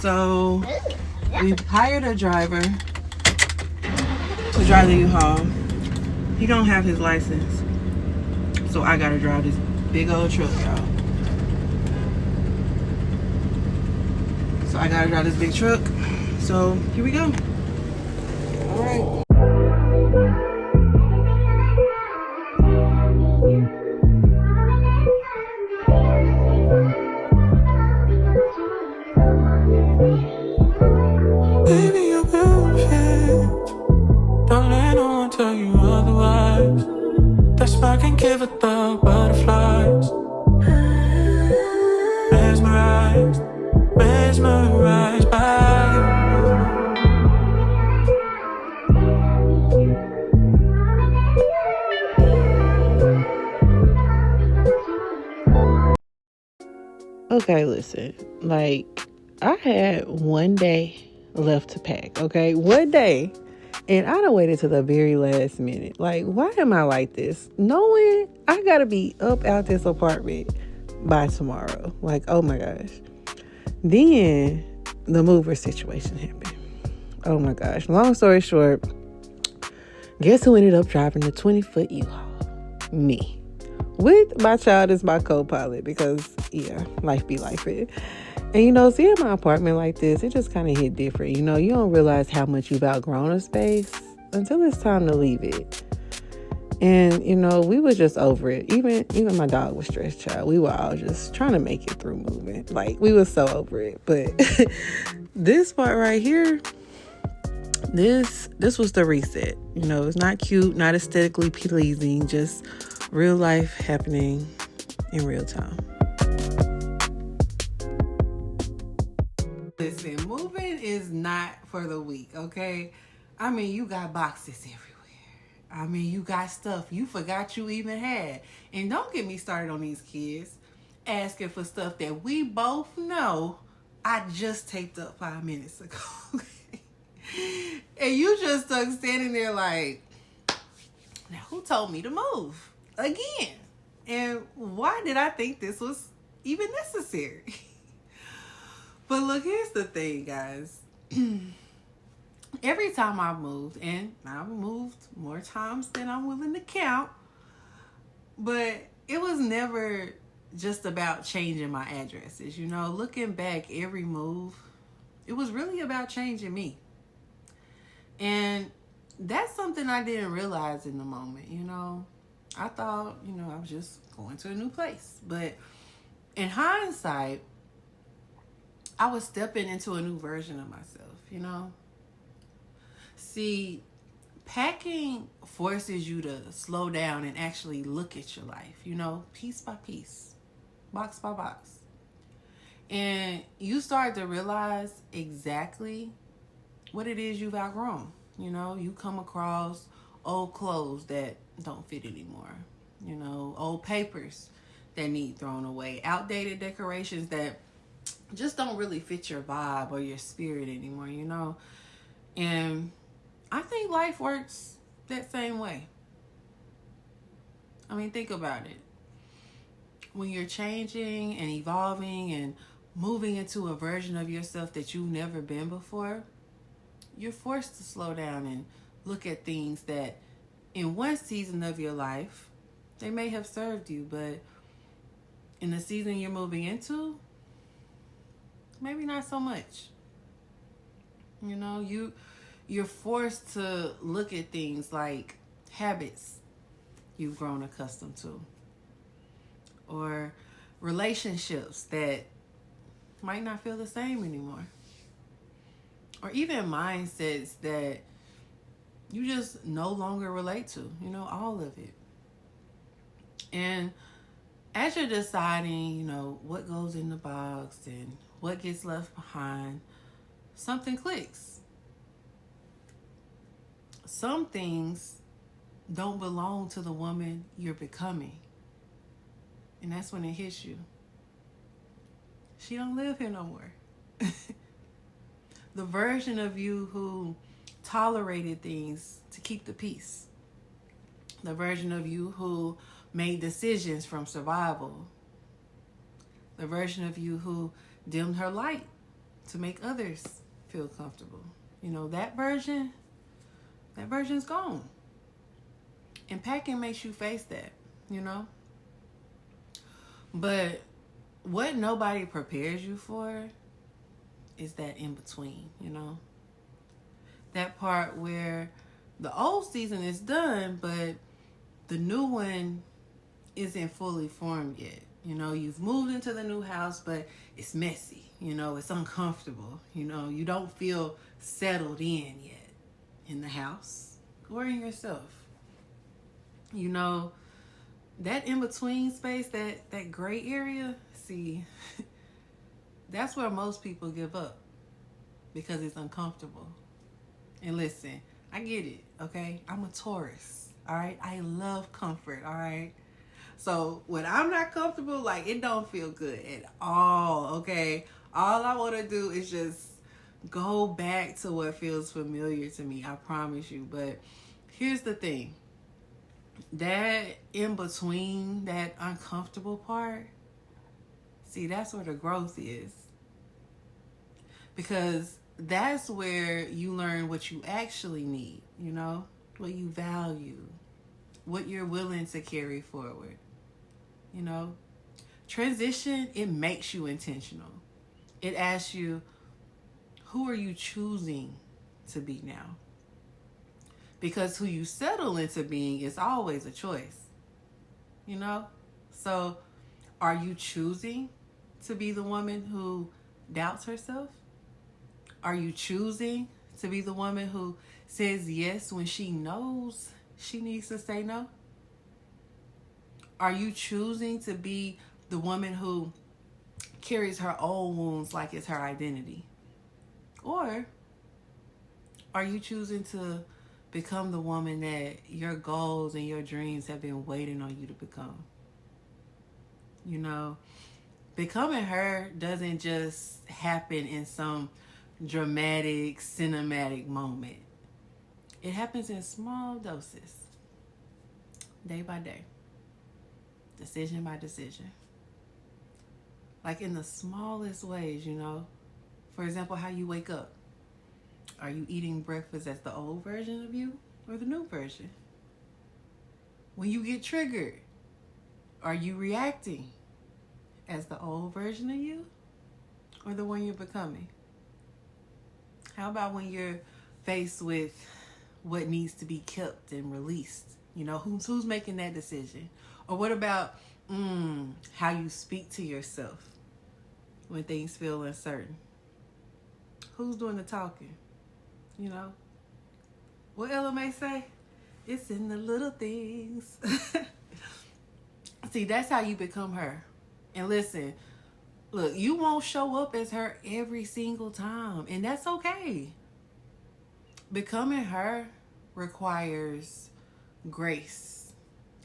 So we hired a driver to drive you home. He don't have his license, so I gotta drive this big old truck, y'all. So I gotta drive this big truck. So here we go. All right. Baby, you're perfect. Don't let no one tell you otherwise. That spark can give it the butterflies. Mesmerized, mesmerized by you. Okay, listen. Like, I had one day left to pack, okay? One day. And I done waited to the very last minute. Like, why am I like this? Knowing I gotta be up out this apartment by tomorrow. Like, oh my gosh. Then the mover situation happened. Oh my gosh. Long story short, guess who ended up driving the 20-foot U-Haul? Me. With my child as my co-pilot because, yeah, life be life. And, seeing my apartment like this, it just kind of hit different. You don't realize how much you've outgrown a space until it's time to leave it. And, we were just over it. Even my dog was stressed, child. We were all just trying to make it through moving. Like, we were so over it. But this part right here, this was the reset. It's not cute, not aesthetically pleasing, just real life happening in real time. Listen, moving is not for the weak, okay? I mean, you got boxes everywhere. I mean, you got stuff you forgot you even had. And don't get me started on these kids asking for stuff that we both know I just taped up 5 minutes ago. And you just stuck standing there like, now who told me to move? Again. And why did I think this was even necessary? But look, here's the thing, guys. Every time I've moved, and I've moved more times than I'm willing to count, but it was never just about changing my addresses. Looking back, every move, it was really about changing me. And that's something I didn't realize in the moment, I thought, I was just going to a new place. But in hindsight, I was stepping into a new version of myself, See, packing forces you to slow down and actually look at your life, piece by piece, box by box. And you start to realize exactly what it is you've outgrown. You come across old clothes that don't fit anymore, old papers that need thrown away, outdated decorations that just don't really fit your vibe or your spirit anymore, And I think life works that same way. I mean, think about it. When you're changing and evolving and moving into a version of yourself that you've never been before, you're forced to slow down and look at things that in one season of your life, they may have served you, but in the season you're moving into, maybe not so much. You're forced to look at things like habits you've grown accustomed to, or relationships that might not feel the same anymore, or even mindsets that you just no longer relate to, all of it. And as you're deciding, what goes in the box and what gets left behind, something clicks. Some things don't belong to the woman you're becoming. And that's when it hits you. She don't live here no more. The version of you who tolerated things to keep the peace. The version of you who made decisions from survival. The version of you who dimmed her light to make others feel comfortable. That version's gone. And packing makes you face that. But what nobody prepares you for is that in between, that part where the old season is done, but the new one isn't fully formed yet. You've moved into the new house, but it's messy. It's uncomfortable. You don't feel settled in yet in the house or in yourself. That in-between space, that gray area, see, that's where most people give up because it's uncomfortable. And listen, I get it, okay? I'm a Taurus, all right? I love comfort, all right? So when I'm not comfortable, it don't feel good at all, okay? All I want to do is just go back to what feels familiar to me, I promise you. But here's the thing. That in between, that uncomfortable part, see, that's where the growth is. Because that's where you learn what you actually need, what you value, what you're willing to carry forward. Transition, it makes you intentional. It asks you, who are you choosing to be now? Because who you settle into being is always a choice. So are you choosing to be the woman who doubts herself? Are you choosing to be the woman who says yes when she knows she needs to say no? Are you choosing to be the woman who carries her own wounds like it's her identity? Or are you choosing to become the woman that your goals and your dreams have been waiting on you to become? Becoming her doesn't just happen in some dramatic, cinematic moment. It happens in small doses, day by day, decision by decision. In the smallest ways, For example, how you wake up. Are you eating breakfast as the old version of you or the new version? When you get triggered, are you reacting as the old version of you or the one you're becoming? How about when you're faced with what needs to be kept and released? Who's making that decision? Or what about how you speak to yourself when things feel uncertain? Who's doing the talking? What Ella may say? It's in the little things. See, that's how you become her. And listen, look, you won't show up as her every single time, and that's okay. Becoming her requires grace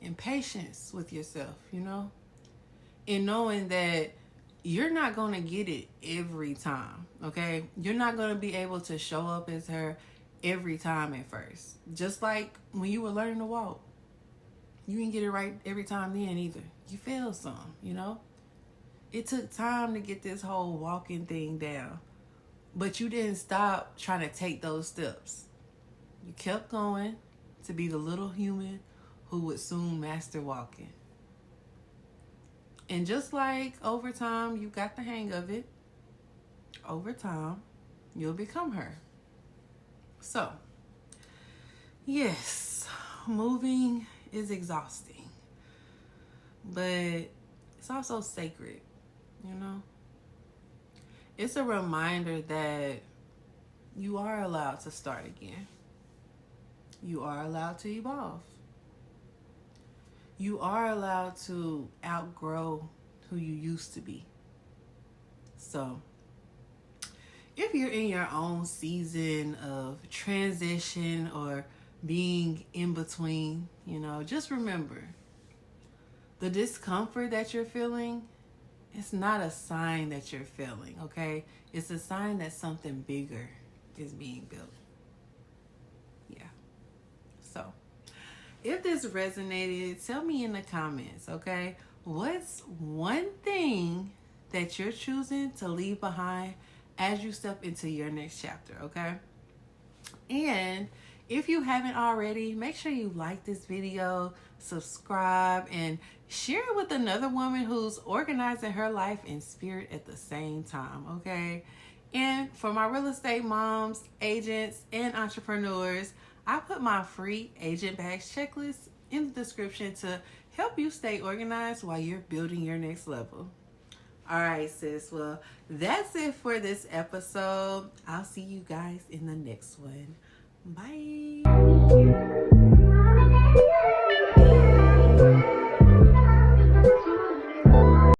and patience with yourself, and knowing that you're not going to get it every time, okay? You're not going to be able to show up as her every time at first. Just like when you were learning to walk. You didn't get it right every time then either. You failed some, It took time to get this whole walking thing down. But you didn't stop trying to take those steps. You kept going to be the little human who would soon master walking. And just like over time, you got the hang of it, over time, you'll become her. So, yes, moving is exhausting, but it's also sacred, It's a reminder that you are allowed to start again. You are allowed to evolve. You are allowed to outgrow who you used to be. So, if you're in your own season of transition or being in between, just remember, the discomfort that you're feeling, it's not a sign that you're failing, okay? It's a sign that something bigger is being built. Yeah. So, if this resonated, tell me in the comments, okay? What's one thing that you're choosing to leave behind as you step into your next chapter, okay? And if you haven't already, make sure you like this video, subscribe, and share it with another woman who's organizing her life and spirit at the same time, okay? And for my real estate moms, agents, and entrepreneurs, I put my free agent bags checklist in the description to help you stay organized while you're building your next level. All right, sis. Well, that's it for this episode. I'll see you guys in the next one. Bye.